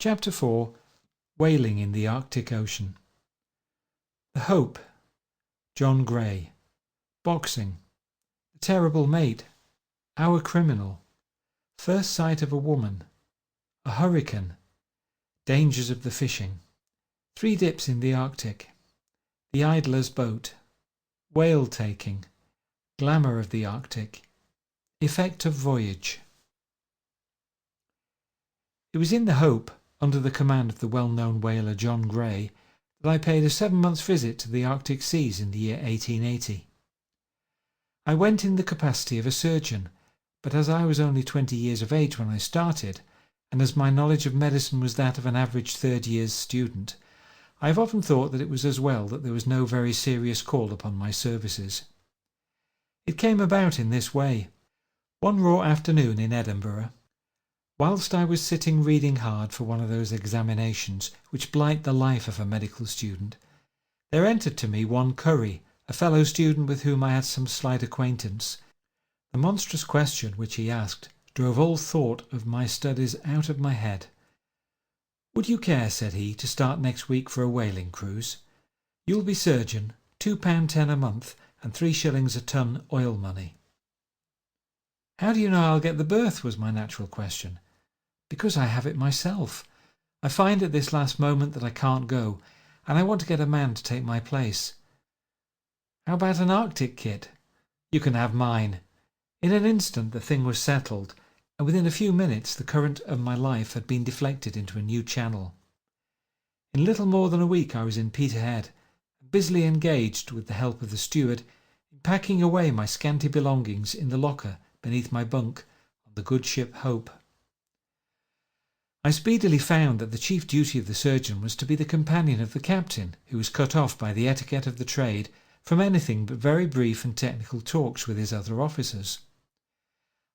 Chapter 4. Whaling in the Arctic Ocean. The Hope. John Gray. Boxing. The Terrible Mate. Our Criminal. First Sight of a Woman. A Hurricane. Dangers of the Fishing. 3 Dips in the Arctic. The Idler's Boat. Whale Taking. Glamour of the Arctic. Effect of Voyage. It was in the Hope, under the command of the well-known whaler John Gray, that I paid a 7-month visit to the Arctic seas in the year 1880. I went in the capacity of a surgeon, but as I was only 20 years of age when I started, and as my knowledge of medicine was that of an average third-year's student, I have often thought that it was as well that there was no very serious call upon my services. It came about in this way. One raw afternoon in Edinburgh, whilst I was sitting reading hard for one of those examinations which blight the life of a medical student, there entered to me one Curry, a fellow student with whom I had some slight acquaintance. The monstrous question which he asked drove all thought of my studies out of my head. "Would you care," said he, "to start next week for a whaling cruise? You'll be surgeon, £2.10 a month, and 3 shillings a ton oil money." "How do you know I'll get the berth?" was my natural question. "Because I have it myself. I find at this last moment that I can't go, and I want to get a man to take my place." "How about an Arctic kit?" "You can have mine." In an instant the thing was settled, and within a few minutes the current of my life had been deflected into a new channel. In little more than a week I was in Peterhead, busily engaged, with the help of the steward, in packing away my scanty belongings in the locker beneath my bunk on the good ship Hope. I speedily found that the chief duty of the surgeon was to be the companion of the captain, who was cut off by the etiquette of the trade from anything but very brief and technical talks with his other officers.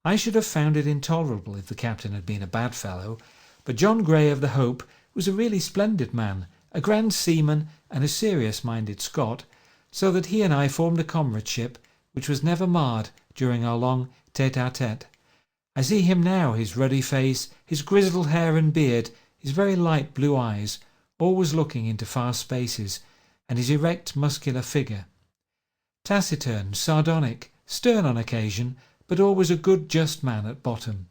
I should have found it intolerable if the captain had been a bad fellow, but John Gray of the Hope was a really splendid man, a grand seaman and a serious-minded Scot, so that he and I formed a comradeship which was never marred during our long tete-a-tete. I see him now, his ruddy face, his grizzled hair and beard, his very light blue eyes, always looking into far spaces, and his erect muscular figure. Taciturn, sardonic, stern on occasion, but always a good just man at bottom.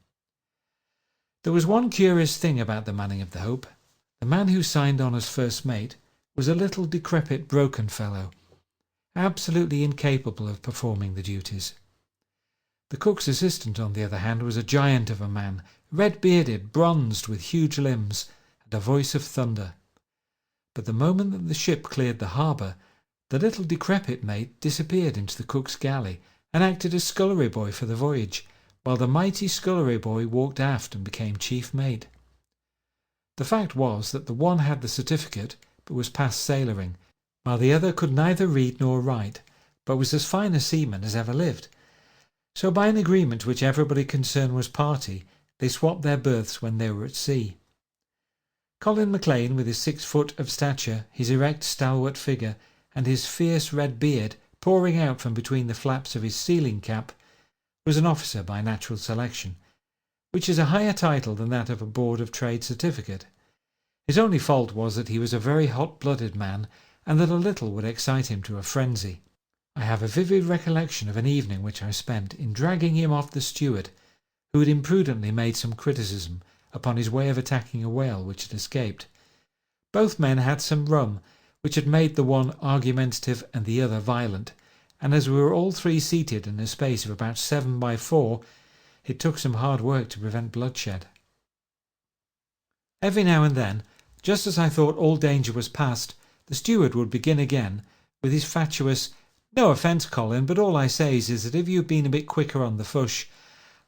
There was one curious thing about the manning of the Hope. The man who signed on as first mate was a little decrepit broken fellow, absolutely incapable of performing the duties. The cook's assistant, on the other hand, was a giant of a man, red-bearded, bronzed, with huge limbs, and a voice of thunder. But the moment that the ship cleared the harbour, the little decrepit mate disappeared into the cook's galley and acted as scullery boy for the voyage, while the mighty scullery boy walked aft and became chief mate. The fact was that the one had the certificate, but was past sailoring, while the other could neither read nor write, but was as fine a seaman as ever lived. So by an agreement to which everybody concerned was party, they swapped their berths when they were at sea. Colin Maclean, with his 6 foot of stature, his erect stalwart figure, and his fierce red beard pouring out from between the flaps of his sealing cap, was an officer by natural selection, which is a higher title than that of a Board of Trade certificate. His only fault was that he was a very hot-blooded man, and that a little would excite him to a frenzy. I have a vivid recollection of an evening which I spent in dragging him off the steward, who had imprudently made some criticism upon his way of attacking a whale which had escaped. Both men had some rum, which had made the one argumentative and the other violent, and as we were all 3 seated in a space of about 7 by 4, it took some hard work to prevent bloodshed. Every now and then, just as I thought all danger was past, the steward would begin again with his fatuous, "No offence, Colin, but all I says is that if you'd been a bit quicker on the fush—"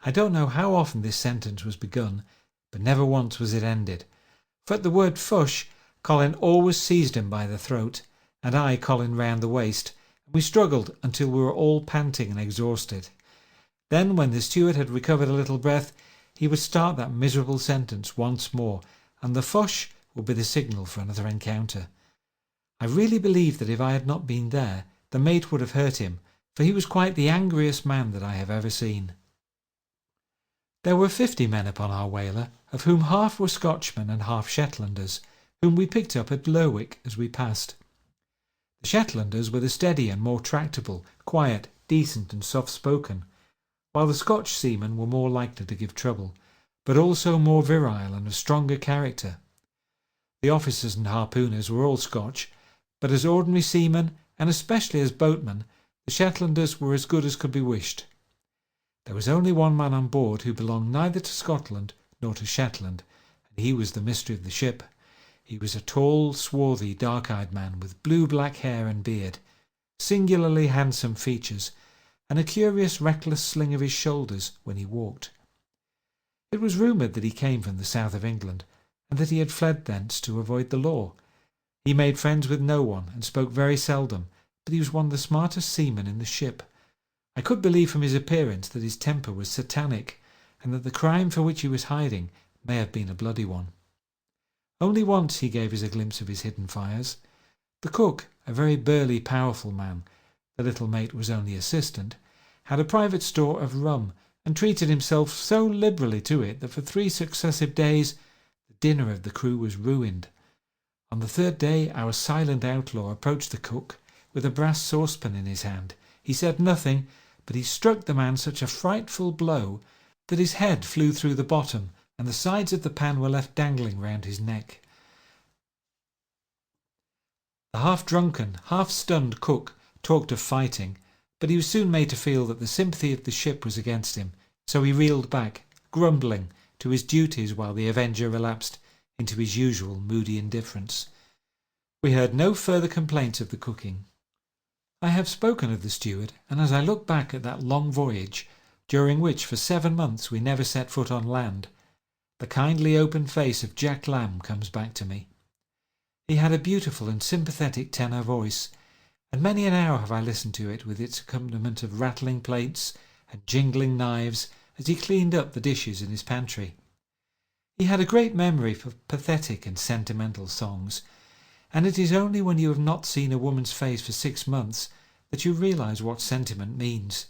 I don't know how often this sentence was begun, but never once was it ended, for at the word fush Colin always seized him by the throat, and I Colin round the waist, and we struggled until we were all panting and exhausted. Then, when the steward had recovered a little breath, he would start that miserable sentence once more, and the fush would be the signal for another encounter. I really believe that if I had not been there, the mate would have hurt him, for he was quite the angriest man that I have ever seen. There were 50 men upon our whaler, of whom half were Scotchmen and half Shetlanders, whom we picked up at Lerwick as we passed. The Shetlanders were the steady and more tractable, quiet, decent and soft-spoken, while the Scotch seamen were more likely to give trouble, but also more virile and of stronger character. The officers and harpooners were all Scotch, but as ordinary seamen, and especially as boatmen, the Shetlanders were as good as could be wished. There was only one man on board who belonged neither to Scotland nor to Shetland, and he was the mystery of the ship. He was a tall, swarthy, dark-eyed man with blue-black hair and beard, singularly handsome features, and a curious reckless sling of his shoulders when he walked. It was rumoured that he came from the south of England, and that he had fled thence to avoid the law. He made friends with no one, and spoke very seldom, but he was one of the smartest seamen in the ship. I could believe from his appearance that his temper was satanic, and that the crime for which he was hiding may have been a bloody one. Only once he gave us a glimpse of his hidden fires. The cook, a very burly, powerful man, the little mate was only assistant, had a private store of rum, and treated himself so liberally to it that for 3 successive days the dinner of the crew was ruined. On the 3rd day our silent outlaw approached the cook with a brass saucepan in his hand. He said nothing, but he struck the man such a frightful blow that his head flew through the bottom, and the sides of the pan were left dangling round his neck. The half-drunken, half-stunned cook talked of fighting, but he was soon made to feel that the sympathy of the ship was against him, so he reeled back, grumbling, to his duties while the Avenger relapsed into his usual moody indifference. We heard no further complaints of the cooking. I have spoken of the steward, and as I look back at that long voyage, during which for 7 months we never set foot on land, the kindly open face of Jack Lamb comes back to me. He had a beautiful and sympathetic tenor voice, and many an hour have I listened to it with its accompaniment of rattling plates and jingling knives as he cleaned up the dishes in his pantry. He had a great memory for pathetic and sentimental songs, and it is only when you have not seen a woman's face for 6 months that you realise what sentiment means.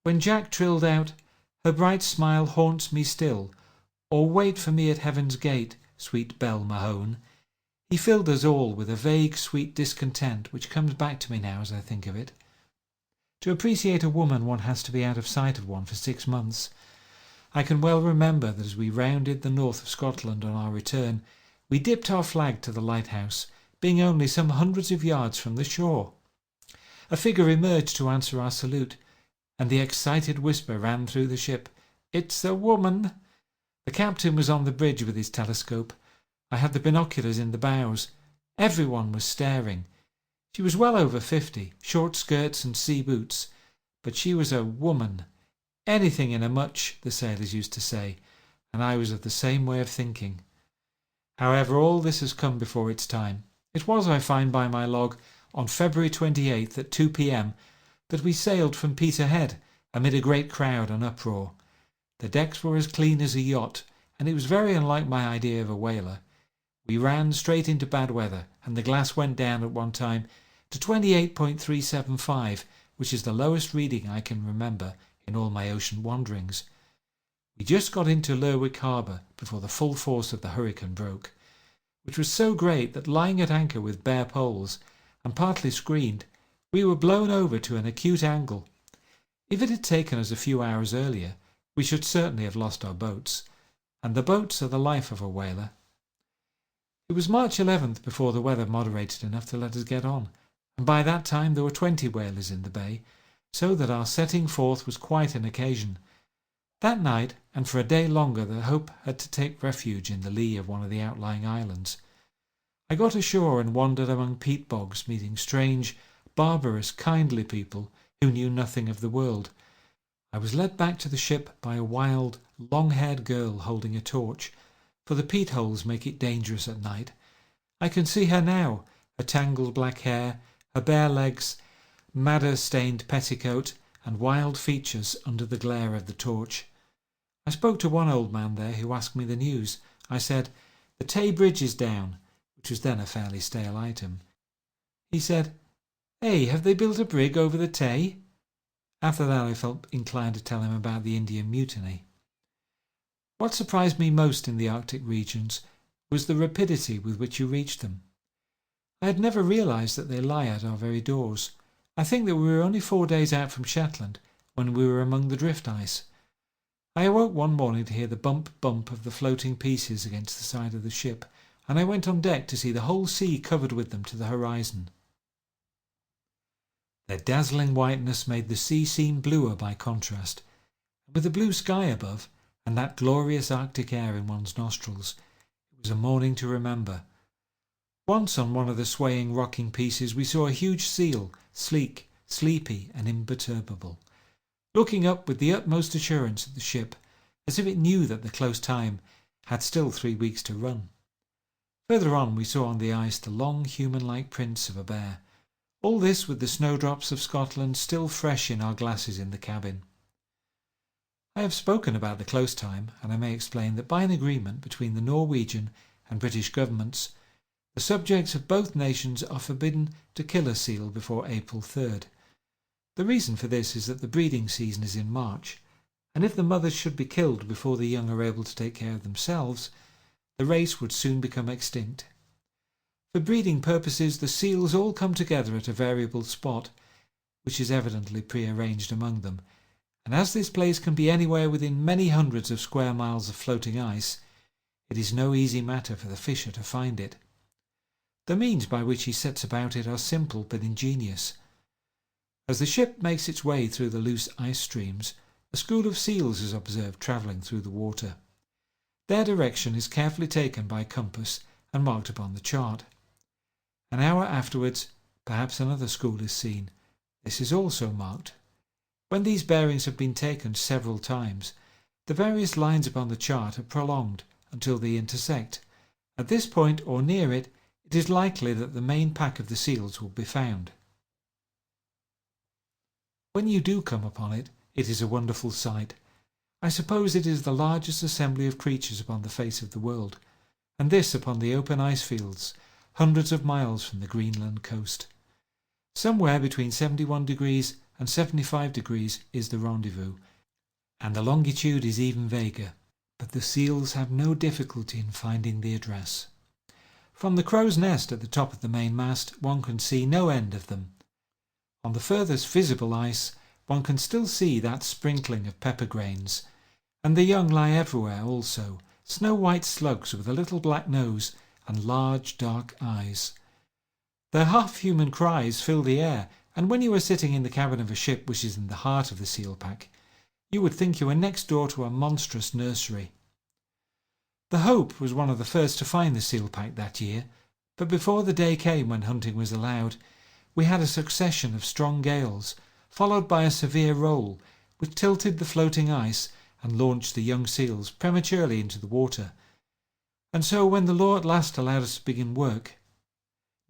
When Jack trilled out, "Her bright smile haunts me still," or "Wait for me at heaven's gate, sweet Belle Mahone," he filled us all with a vague sweet discontent which comes back to me now as I think of it. To appreciate a woman one has to be out of sight of one for 6 months. I can well remember that as we rounded the north of Scotland on our return, we dipped our flag to the lighthouse, being only some hundreds of yards from the shore. A figure emerged to answer our salute, and the excited whisper ran through the ship, "It's a woman!" The captain was on the bridge with his telescope. I had the binoculars in the bows. Everyone was staring. She was well over 50, short skirts and sea boots, but she was a woman. Anything in a much, the sailors used to say, and I was of the same way of thinking. However, all this has come before its time. It was, I find by my log, on February 28th at 2 p.m. that we sailed from Peterhead amid a great crowd and uproar. The decks were as clean as a yacht, and it was very unlike my idea of a whaler. We ran straight into bad weather, and the glass went down at one time to 28.375, which is the lowest reading I can remember in all my ocean wanderings. We just got into Lerwick harbour before the full force of the hurricane broke, which was so great that, lying at anchor with bare poles and partly screened, we were blown over to an acute angle. If it had taken us a few hours earlier, we should certainly have lost our boats, and the boats are the life of a whaler. It was March 11th before the weather moderated enough to let us get on, and by that time there were 20 whalers in the bay, so that our setting forth was quite an occasion. That night, and for a day longer, the Hope had to take refuge in the lee of one of the outlying islands. I got ashore and wandered among peat bogs, meeting strange, barbarous, kindly people who knew nothing of the world. I was led back to the ship by a wild, long-haired girl holding a torch, for the peat holes make it dangerous at night. I can see her now, her tangled black hair, her bare legs, madder-stained petticoat, and wild features under the glare of the torch. I spoke to one old man there who asked me the news. I said, "The Tay Bridge is down," which was then a fairly stale item. He said, "Hey, have they built a brig over the Tay?" After that I felt inclined to tell him about the Indian Mutiny. What surprised me most in the Arctic regions was the rapidity with which you reached them. I had never realised that they lie at our very doors. I think that we were only 4 days out from Shetland when we were among the drift ice. I awoke one morning to hear the bump bump of the floating pieces against the side of the ship, and I went on deck to see the whole sea covered with them to the horizon. Their dazzling whiteness made the sea seem bluer by contrast, and with the blue sky above and that glorious Arctic air in one's nostrils, it was a morning to remember. Once on one of the swaying rocking pieces we saw a huge seal, sleek, sleepy and imperturbable, looking up with the utmost assurance at the ship, as if it knew that the close time had still 3 weeks to run. Further on we saw on the ice the long human-like prints of a bear. All this with the snowdrops of Scotland still fresh in our glasses in the cabin. I have spoken about the close time, and I may explain that by an agreement between the Norwegian and British governments, the subjects of both nations are forbidden to kill a seal before April 3rd. The reason for this is that the breeding season is in March, and if the mothers should be killed before the young are able to take care of themselves, the race would soon become extinct. For breeding purposes, the seals all come together at a variable spot, which is evidently pre-arranged among them, and as this place can be anywhere within many hundreds of square miles of floating ice, it is no easy matter for the fisher to find it. The means by which he sets about it are simple but ingenious. As the ship makes its way through the loose ice streams, a school of seals is observed travelling through the water. Their direction is carefully taken by compass and marked upon the chart. An hour afterwards, perhaps another school is seen. This is also marked. When these bearings have been taken several times, the various lines upon the chart are prolonged until they intersect. At this point or near it, it is likely that the main pack of the seals will be found. When you do come upon it, it is a wonderful sight. I suppose it is the largest assembly of creatures upon the face of the world, and this upon the open ice fields, hundreds of miles from the Greenland coast. Somewhere between 71 degrees and 75 degrees is the rendezvous, and the longitude is even vaguer, but the seals have no difficulty in finding the address. From the crow's nest at the top of the main mast one can see no end of them. On the furthest visible ice one can still see that sprinkling of pepper grains, and the young lie everywhere also, snow-white slugs with a little black nose and large dark eyes. Their half-human cries fill the air, and when you are sitting in the cabin of a ship which is in the heart of the seal pack, you would think you were next door to a monstrous nursery. The Hope was one of the first to find the seal pack that year, but before the day came when hunting was allowed, we had a succession of strong gales, followed by a severe roll, which tilted the floating ice and launched the young seals prematurely into the water. And so when the law at last allowed us to begin work,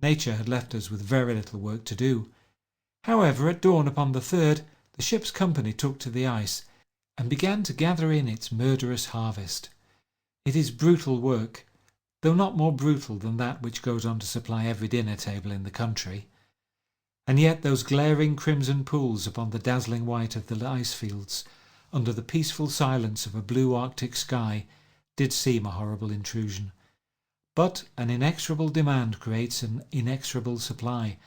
nature had left us with very little work to do. However, at dawn upon the 3rd, the ship's company took to the ice and began to gather in its murderous harvest. It is brutal work, though not more brutal than that which goes on to supply every dinner table in the country. And yet those glaring crimson pools upon the dazzling white of the ice fields, under the peaceful silence of a blue Arctic sky, did seem a horrible intrusion. But an inexorable demand creates an inexorable supply,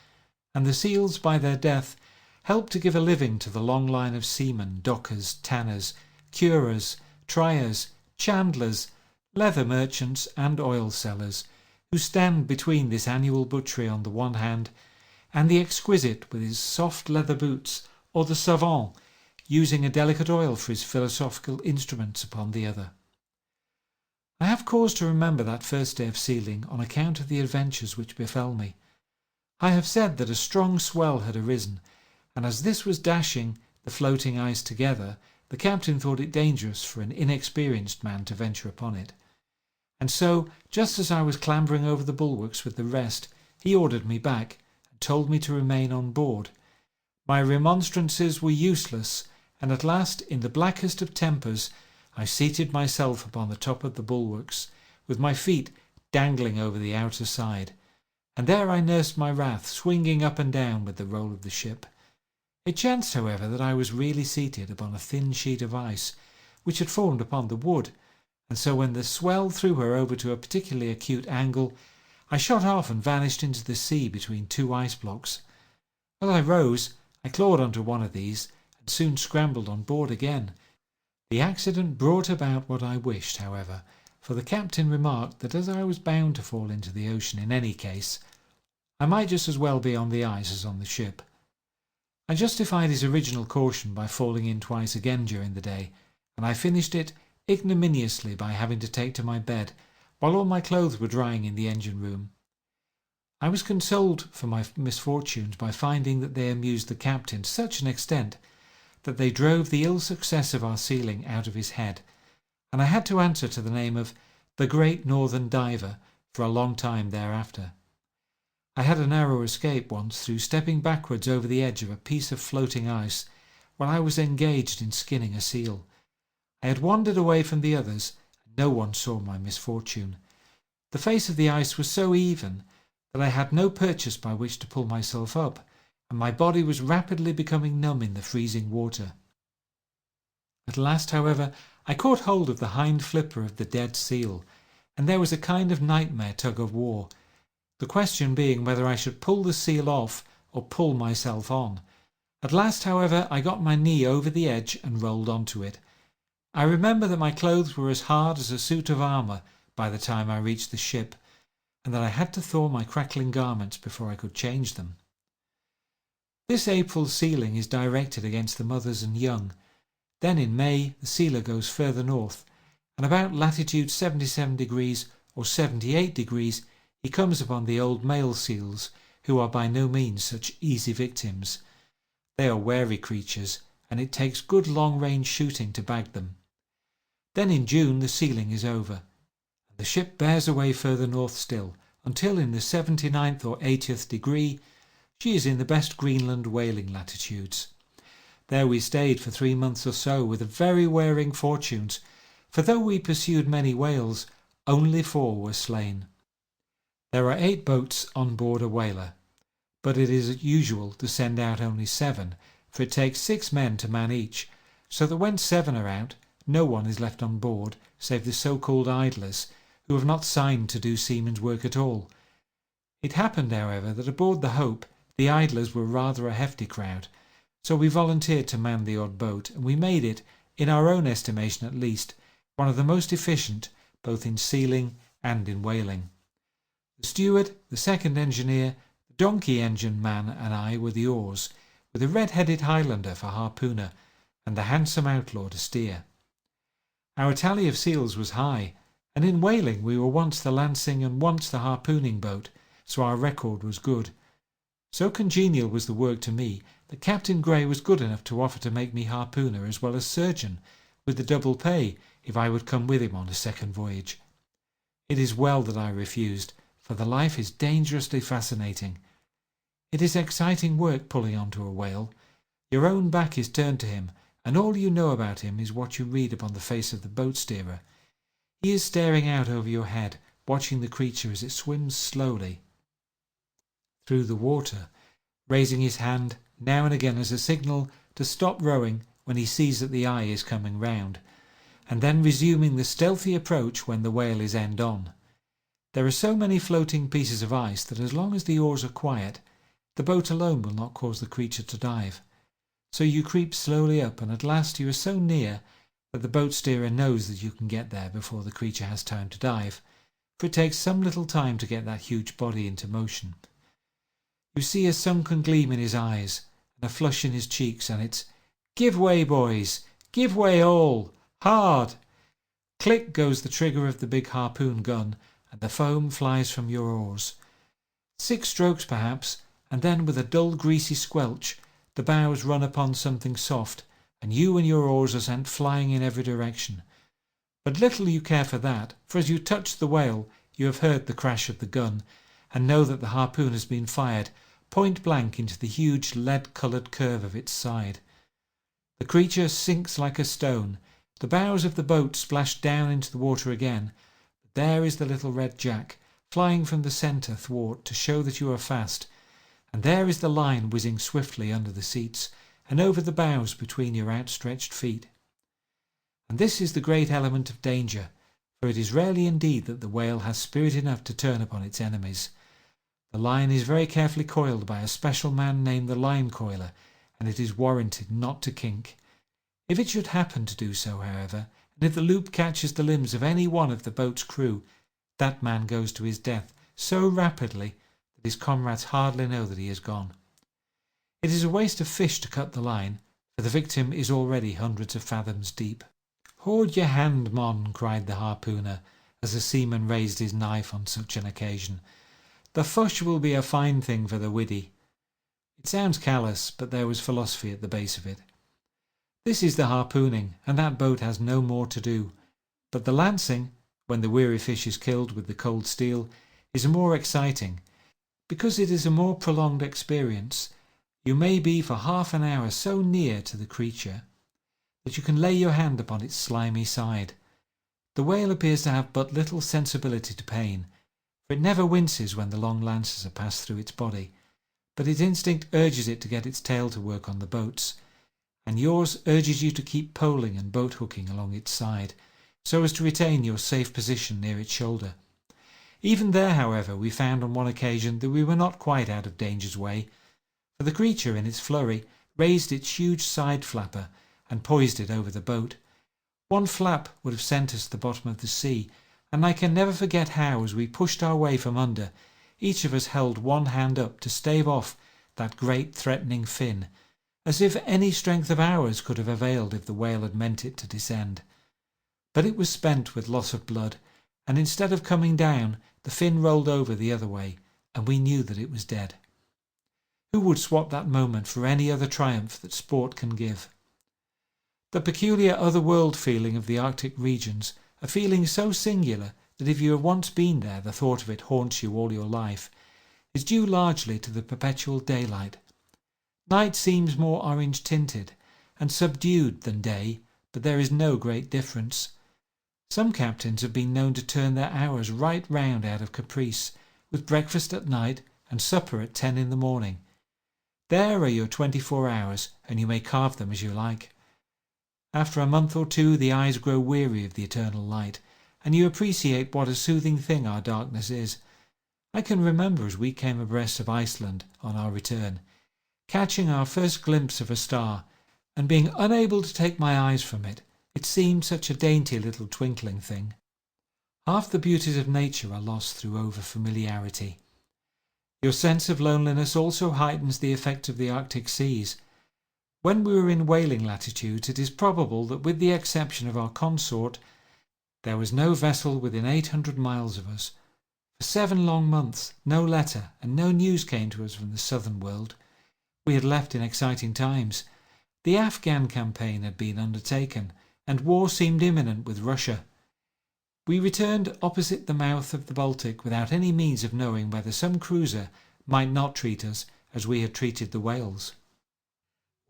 and the seals by their death help to give a living to the long line of seamen, dockers, tanners, curers, tryers, chandlers, leather merchants and oil sellers, who stand between this annual butchery on the one hand and the exquisite with his soft leather boots, or the savant using a delicate oil for his philosophical instruments upon the other. I have cause to remember that first day of sealing on account of the adventures which befell me. I have said that a strong swell had arisen, and as this was dashing the floating ice together, the captain thought it dangerous for an inexperienced man to venture upon it. And so, just as I was clambering over the bulwarks with the rest, he ordered me back, and told me to remain on board. My remonstrances were useless, and at last, in the blackest of tempers, I seated myself upon the top of the bulwarks, with my feet dangling over the outer side, and there I nursed my wrath, swinging up and down with the roll of the ship. It chanced, however, that I was really seated upon a thin sheet of ice, which had formed upon the wood, and so when the swell threw her over to a particularly acute angle, I shot off and vanished into the sea between two ice blocks. As I rose, I clawed onto one of these and soon scrambled on board again. The accident brought about what I wished, however, for the captain remarked that as I was bound to fall into the ocean in any case, I might just as well be on the ice as on the ship. I justified his original caution by falling in twice again during the day, and I finished it ignominiously by having to take to my bed while all my clothes were drying in the engine room. I was consoled for my misfortunes by finding that they amused the captain to such an extent that they drove the ill success of our sealing out of his head, and I had to answer to the name of the Great Northern Diver for a long time thereafter. I had a narrow escape once through stepping backwards over the edge of a piece of floating ice while I was engaged in skinning a seal. I had wandered away from the others, and no one saw my misfortune. The face of the ice was so even that I had no purchase by which to pull myself up, and my body was rapidly becoming numb in the freezing water. At last, however, I caught hold of the hind flipper of the dead seal, and there was a kind of nightmare tug-of-war, the question being whether I should pull the seal off or pull myself on. At last, however, I got my knee over the edge and rolled onto it. I remember that my clothes were as hard as a suit of armour by the time I reached the ship, and that I had to thaw my crackling garments before I could change them. This April sealing is directed against the mothers and young. Then in May the sealer goes further north, and about latitude 77 degrees or 78 degrees he comes upon the old male seals, who are by no means such easy victims. They are wary creatures, and it takes good long-range shooting to bag them. Then in June the sealing is over, and the ship bears away further north still, until in the 79th or 80th degree she is in the best Greenland whaling latitudes. There we stayed for 3 months or so with very wearing fortunes, for though we pursued many whales, only 4 were slain. There are 8 boats on board a whaler, but it is usual to send out only 7, for it takes 6 men to man each, so that when 7 are out, no one is left on board save the so-called idlers, who have not signed to do seaman's work at all. It happened, however, that aboard the Hope the idlers were rather a hefty crowd, so we volunteered to man the odd boat, and we made it, in our own estimation at least, one of the most efficient, both in sealing and in whaling. The steward, the second engineer, the donkey engine man and I were the oars, with a red-headed Highlander for harpooner, and the handsome outlaw to steer. Our tally of seals was high, and in whaling we were once the lancing and once the harpooning boat, so our record was good. So congenial was the work to me that Captain Grey was good enough to offer to make me harpooner as well as surgeon, with the double pay if I would come with him on a second voyage. It is well that I refused, for the life is dangerously fascinating. It is exciting work pulling onto a whale. Your own back is turned to him, and all you know about him is what you read upon the face of the boat steerer. He is staring out over your head, watching the creature as it swims slowly through the water, raising his hand now and again as a signal to stop rowing when he sees that the eye is coming round, and then resuming the stealthy approach when the whale is end on. There are so many floating pieces of ice that as long as the oars are quiet, the boat alone will not cause the creature to dive. So you creep slowly up, and at last you are so near that the boat steerer knows that you can get there before the creature has time to dive, for it takes some little time to get that huge body into motion. You see a sunken gleam in his eyes and a flush in his cheeks, and it's "Give way, boys! Give way all! Hard!" Click goes the trigger of the big harpoon gun, and the foam flies from your oars. 6 strokes perhaps, and then with a dull greasy squelch the bows run upon something soft, and you and your oars are sent flying in every direction. But little you care for that, for as you touch the whale you have heard the crash of the gun, and know that the harpoon has been fired point blank into the huge lead-coloured curve of its side. The creature sinks like a stone. The bows of the boat splash down into the water again, but there is the little red jack, flying from the centre thwart to show that you are fast, and there is the line whizzing swiftly under the seats and over the bows between your outstretched feet. And this is the great element of danger, for it is rarely indeed that the whale has spirit enough to turn upon its enemies. The line is very carefully coiled by a special man named the line coiler, and it is warranted not to kink. If it should happen to do so, however, and if the loop catches the limbs of any one of the boat's crew, that man goes to his death so rapidly that his comrades hardly know that he is gone. It is a waste of fish to cut the line, for the victim is already hundreds of fathoms deep. "Hold your hand, mon," cried the harpooner, as the seaman raised his knife on such an occasion. "The fush will be a fine thing for the widdy." It sounds callous, but there was philosophy at the base of it. This is the harpooning, and that boat has no more to do. But the lancing, when the weary fish is killed with the cold steel, is more exciting, because it is a more prolonged experience. You may be for half an hour so near to the creature that you can lay your hand upon its slimy side. The whale appears to have but little sensibility to pain, for it never winces when the long lances are passed through its body, but its instinct urges it to get its tail to work on the boats, and yours urges you to keep poling and boat hooking along its side, so as to retain your safe position near its shoulder. Even there, however, we found on one occasion that we were not quite out of danger's way, for the creature in its flurry raised its huge side flapper and poised it over the boat. One flap would have sent us to the bottom of the sea, and I can never forget how, as we pushed our way from under, each of us held one hand up to stave off that great threatening fin, as if any strength of ours could have availed if the whale had meant it to descend. But it was spent with loss of blood, and instead of coming down, the fin rolled over the other way, and we knew that it was dead. Who would swap that moment for any other triumph that sport can give? The peculiar other-world feeling of the Arctic regions, a feeling so singular that if you have once been there the thought of it haunts you all your life, is due largely to the perpetual daylight. Night seems more orange-tinted and subdued than day, but there is no great difference. Some captains have been known to turn their hours right round out of caprice, with breakfast at night and supper at 10 in the morning. There are your 24 hours, and you may carve them as you like. After a month or two the eyes grow weary of the eternal light, and you appreciate what a soothing thing our darkness is. I can remember as we came abreast of Iceland on our return, catching our first glimpse of a star, and being unable to take my eyes from it. It seemed such a dainty little twinkling thing. Half the beauties of nature are lost through over-familiarity. Your sense of loneliness also heightens the effect of the Arctic seas. When we were in whaling latitudes, it is probable that with the exception of our consort, there was no vessel within 800 miles of us. For 7 long months, no letter and no news came to us from the southern world. We had left in exciting times. The Afghan campaign had been undertaken, and war seemed imminent with Russia. We returned opposite the mouth of the Baltic without any means of knowing whether some cruiser might not treat us as we had treated the whales.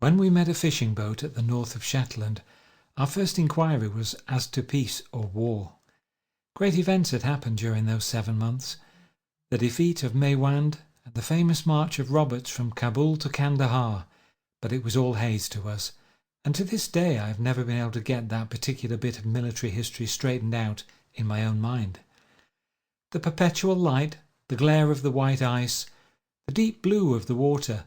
When we met a fishing boat at the north of Shetland, our first inquiry was as to peace or war. Great events had happened during those 7 months. The defeat of Maiwand and the famous march of Roberts from Kabul to Kandahar, but it was all haze to us, and to this day I have never been able to get that particular bit of military history straightened out in my own mind. The perpetual light, the glare of the white ice, the deep blue of the water,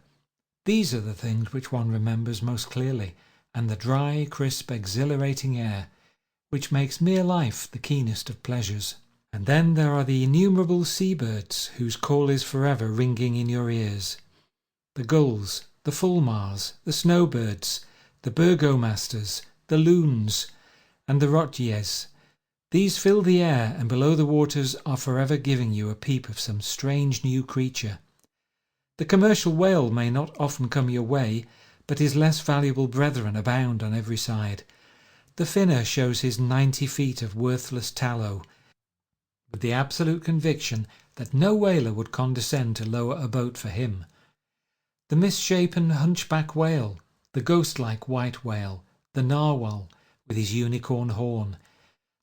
these are the things which one remembers most clearly, and the dry, crisp, exhilarating air, which makes mere life the keenest of pleasures. And then there are the innumerable seabirds whose call is forever ringing in your ears. The gulls, the fulmars, the snowbirds, the burgomasters, the loons, and the rotjes. These fill the air, and below the waters are forever giving you a peep of some strange new creature. The commercial whale may not often come your way, but his less valuable brethren abound on every side. The finner shows his 90 feet of worthless tallow, with the absolute conviction that no whaler would condescend to lower a boat for him. The misshapen hunchback whale, the ghost-like white whale, the narwhal with his unicorn horn,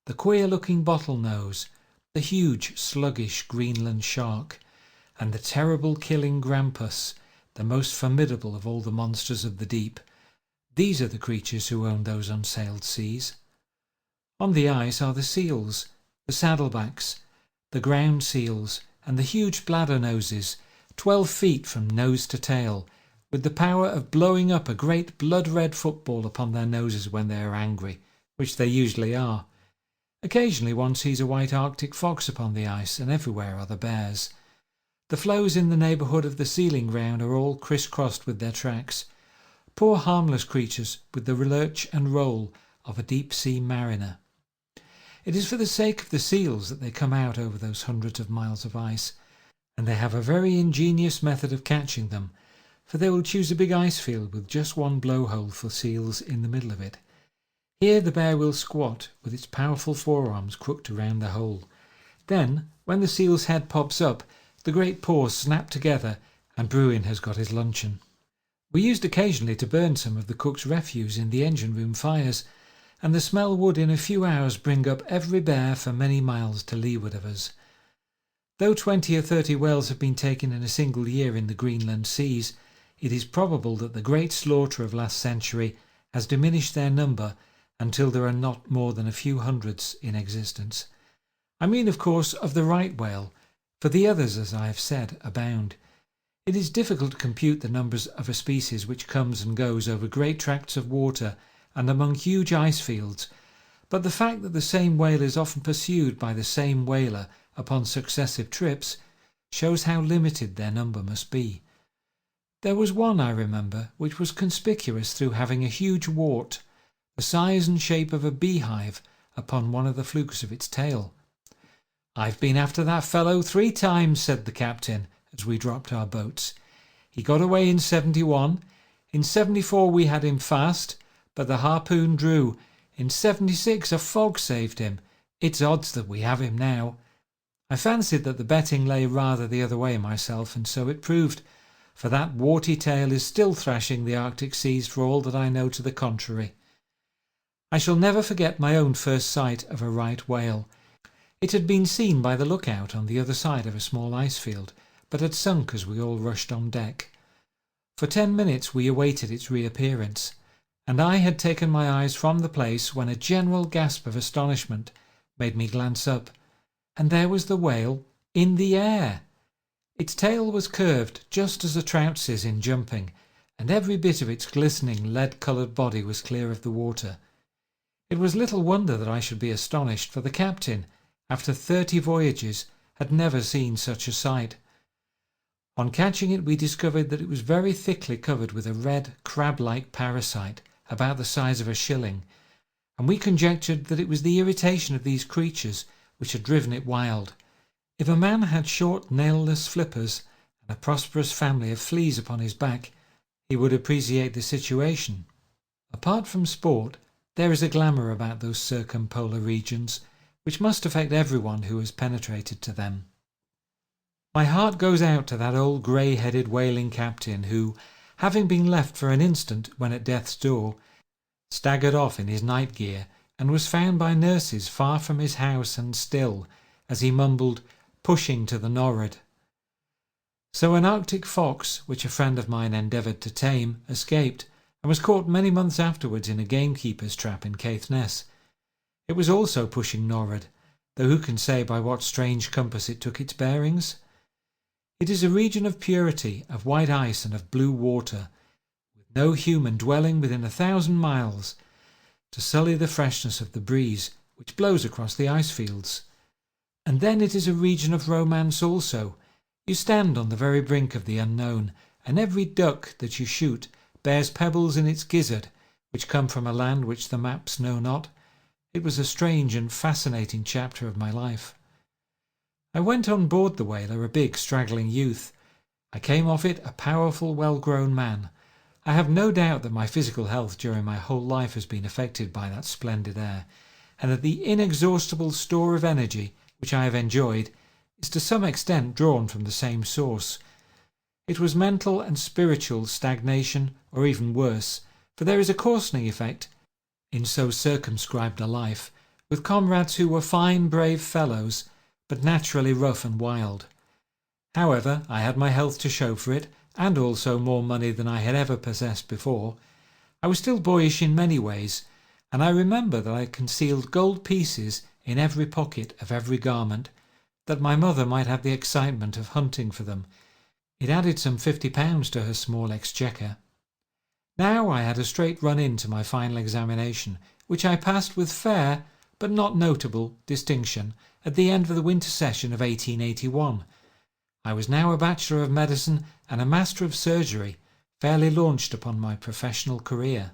the queer-looking bottlenose, the huge, sluggish Greenland shark, and the terrible killing grampus, the most formidable of all the monsters of the deep. These are the creatures who own those unsailed seas. On the ice are the seals, the saddlebacks, the ground seals, and the huge bladder noses, 12 feet from nose to tail, with the power of blowing up a great blood-red football upon their noses when they are angry, which they usually are. Occasionally one sees a white Arctic fox upon the ice, and everywhere are the bears. The floes in the neighbourhood of the sealing ground are all criss-crossed with their tracks. Poor harmless creatures with the lurch and roll of a deep-sea mariner. It is for the sake of the seals that they come out over those hundreds of miles of ice, and they have a very ingenious method of catching them, for they will choose a big ice field with just one blowhole for seals in the middle of it. Here the bear will squat with its powerful forearms crooked around the hole. Then, when the seal's head pops up, the great paws snap together and Bruin has got his luncheon. We used occasionally to burn some of the cook's refuse in the engine room fires, and the smell would in a few hours bring up every bear for many miles to leeward of us. Though 20 or 30 whales have been taken in a single year in the Greenland seas, it is probable that the great slaughter of last century has diminished their number until there are not more than a few hundreds in existence. I mean, of course, of the right whale, for the others, as I have said, abound. It is difficult to compute the numbers of a species which comes and goes over great tracts of water and among huge ice fields, but the fact that the same whale is often pursued by the same whaler upon successive trips shows how limited their number must be. There was one, I remember, which was conspicuous through having a huge wart, the size and shape of a beehive, upon one of the flukes of its tail. "I've been after that fellow 3 times," said the captain, as we dropped our boats. "He got away in 71. In 74 we had him fast, but the harpoon drew. In 76 a fog saved him. It's odds that we have him now." I fancied that the betting lay rather the other way myself, and so it proved, for that warty tail is still thrashing the Arctic seas for all that I know to the contrary. I shall never forget my own first sight of a right whale. It had been seen by the lookout on the other side of a small ice field, but had sunk as we all rushed on deck. For 10 minutes we awaited its reappearance, and I had taken my eyes from the place when a general gasp of astonishment made me glance up, and there was the whale in the air. Its tail was curved just as a trout's is in jumping, and every bit of its glistening lead-coloured body was clear of the water. It was little wonder that I should be astonished, for the captain, after 30 voyages, had never seen such a sight. On catching it we discovered that it was very thickly covered with a red, crab-like parasite, about the size of a shilling, and we conjectured that it was the irritation of these creatures which had driven it wild. If a man had short nailless flippers and a prosperous family of fleas upon his back, he would appreciate the situation. Apart from sport, there is a glamour about those circumpolar regions which must affect everyone who has penetrated to them. My heart goes out to that old grey-headed whaling captain who, having been left for an instant when at death's door, staggered off in his night gear and was found by nurses far from his house and still, as he mumbled, pushing to the nor'ard. So an Arctic fox, which a friend of mine endeavoured to tame, escaped, and was caught many months afterwards in a gamekeeper's trap in Caithness. It was also pushing nor'ard, though who can say by what strange compass it took its bearings? It is a region of purity, of white ice and of blue water, with no human dwelling within 1,000 miles, to sully the freshness of the breeze which blows across the ice fields. And then it is a region of romance also. You stand on the very brink of the unknown, and every duck that you shoot bears pebbles in its gizzard, which come from a land which the maps know not. It was a strange and fascinating chapter of my life. I went on board the whaler a big straggling youth. I came off it a powerful, well-grown man. I have no doubt that my physical health during my whole life has been affected by that splendid air, and that the inexhaustible store of energy which I have enjoyed is to some extent drawn from the same source. It was mental and spiritual stagnation, or even worse, for there is a coarsening effect in so circumscribed a life, with comrades who were fine, brave fellows, but naturally rough and wild. However, I had my health to show for it, and also more money than I had ever possessed before. I was still boyish in many ways, and I remember that I concealed gold pieces in every pocket of every garment, that my mother might have the excitement of hunting for them. It added some £50 to her small exchequer. Now I had a straight run in to my final examination, which I passed with fair, but not notable, distinction at the end of the winter session of 1881. I was now a Bachelor of Medicine and a Master of Surgery, fairly launched upon my professional career.